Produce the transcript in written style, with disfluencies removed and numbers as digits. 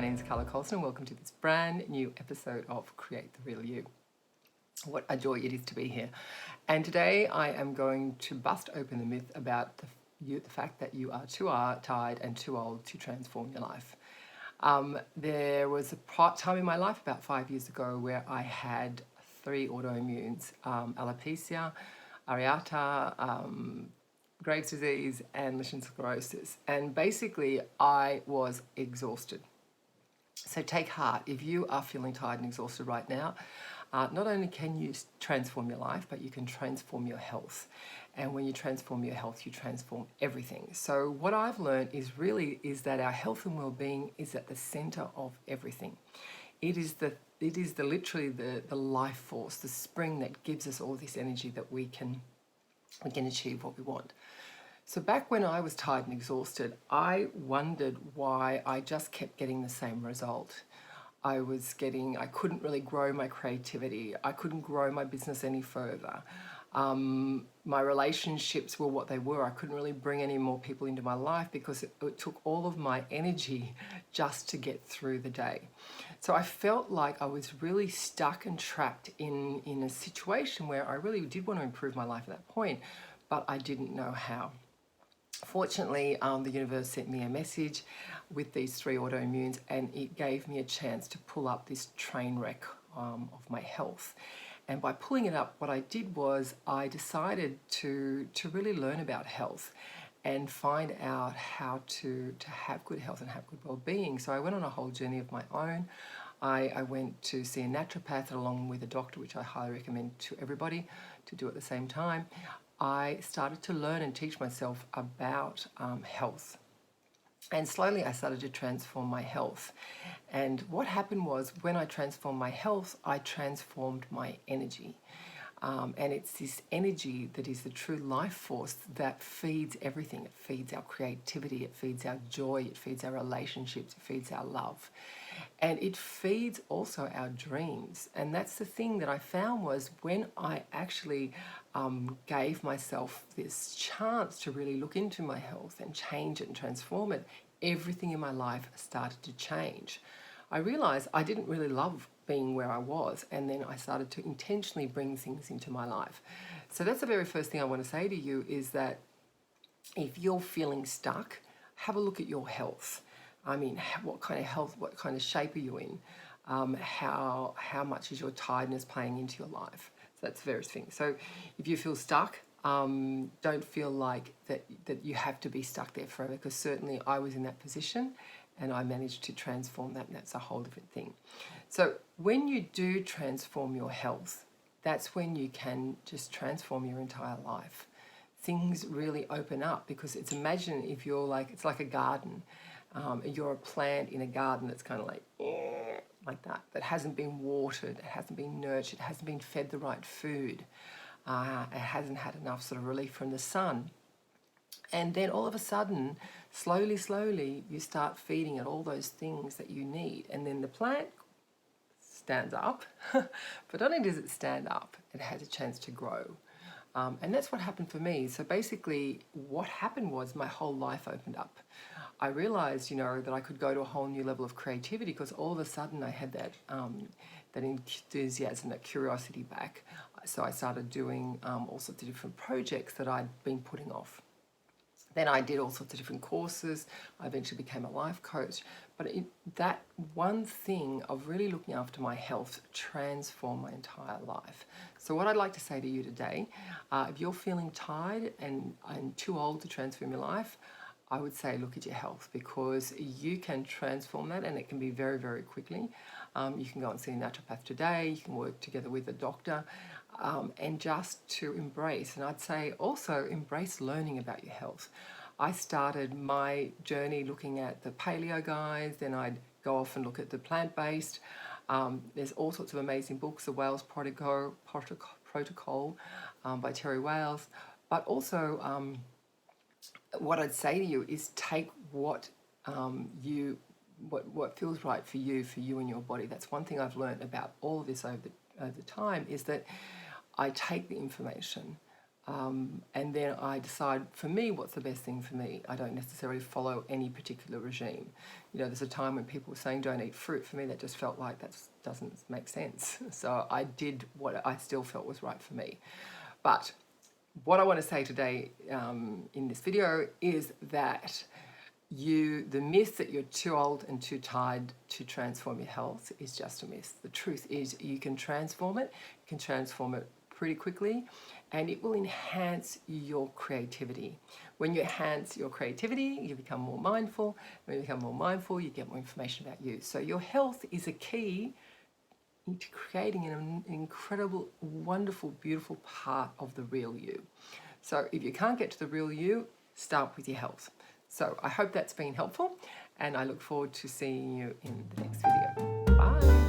my name is Carla Coulson and welcome to this brand new episode of Create the Real You. What a joy it is to be here. And today I am going to bust open the myth about the fact that you are too tired and too old to transform your life. There was a time in my life about 5 years ago where I had 3 autoimmunes, alopecia, areata, Graves' disease and Lichen sclerosis. And basically I was exhausted. So take heart, if you are feeling tired and exhausted right now, not only can you transform your life, but you can transform your health. And when you transform your health, you transform everything. So what I've learned is that our health and well-being is at the center of everything. It is literally the life force, the spring that gives us all this energy that we can achieve what we want. So back when I was tired and exhausted, I wondered why I just kept getting the same result. I couldn't really grow my creativity. I couldn't grow my business any further. My relationships were what they were. I couldn't really bring any more people into my life because it took all of my energy just to get through the day. So I felt like I was really stuck and trapped in a situation where I really did want to improve my life at that point, but I didn't know how. Fortunately, the universe sent me a message with these 3 autoimmunes, and it gave me a chance to pull up this train wreck of my health. And by pulling it up, what I did was I decided to really learn about health and find out how to have good health and have good well-being. So I went on a whole journey of my own. I went to see a naturopath along with a doctor, which I highly recommend to everybody to do at the same time. I started to learn and teach myself about health. And slowly I started to transform my health. And what happened was when I transformed my health, I transformed my energy. And it's this energy that is the true life force that feeds everything. It feeds our creativity, it feeds our joy, it feeds our relationships, it feeds our love. And it feeds also our dreams. And that's the thing that I found was when I actually gave myself this chance to really look into my health and change it and transform it, everything in my life started to change. I realized I didn't really love being where I was, and then I started to intentionally bring things into my life. So that's the very first thing I want to say to you is that if you're feeling stuck, have a look at your health. I mean, what kind of health, what kind of shape are you in? How much is your tiredness playing into your life? So that's the first thing. So if you feel stuck, don't feel like that you have to be stuck there forever, because certainly I was in that position and I managed to transform that, and that's a whole different thing. So when you do transform your health, that's when you can just transform your entire life. Things really open up, because imagine if you're it's like a garden. You're a plant in a garden that's kind of like that hasn't been watered, it hasn't been nurtured, it hasn't been fed the right food, it hasn't had enough sort of relief from the sun. And then all of a sudden, slowly, you start feeding it all those things that you need. And then the plant stands up, but not only does it stand up, it has a chance to grow. And that's what happened for me. So basically what happened was my whole life opened up. I realized, that I could go to a whole new level of creativity because all of a sudden I had that enthusiasm, that curiosity back. So I started doing all sorts of different projects that I'd been putting off. Then I did all sorts of different courses. I eventually became a life coach. But that one thing of really looking after my health transformed my entire life. So what I'd like to say to you today, if you're feeling tired and too old to transform your life, I would say look at your health, because you can transform that, and it can be very, very quickly. You can go and see a naturopath today. You can work together with a doctor. And just to embrace, and I'd say also embrace learning about your health. I started my journey looking at the paleo guys, then I'd go off and look at the plant-based. There's all sorts of amazing books, the Wales Protocol by Terry Wales, but also what I'd say to you is take what feels right for you and your body. That's one thing I've learned about all of this over time, is that I take the information, And then I decide, for me, what's the best thing for me. I don't necessarily follow any particular regime. You know, there's a time when people were saying don't eat fruit. For me, that just felt like that doesn't make sense. So I did what I still felt was right for me. But what I want to say today in this video is that the myth that you're too old and too tired to transform your health is just a myth. The truth is you can transform it. You can transform it pretty quickly, and it will enhance your creativity. When you enhance your creativity, you become more mindful. When you become more mindful, you get more information about you. So your health is a key into creating an incredible, wonderful, beautiful part of the real you. So if you can't get to the real you, start with your health. So I hope that's been helpful, and I look forward to seeing you in the next video. Bye.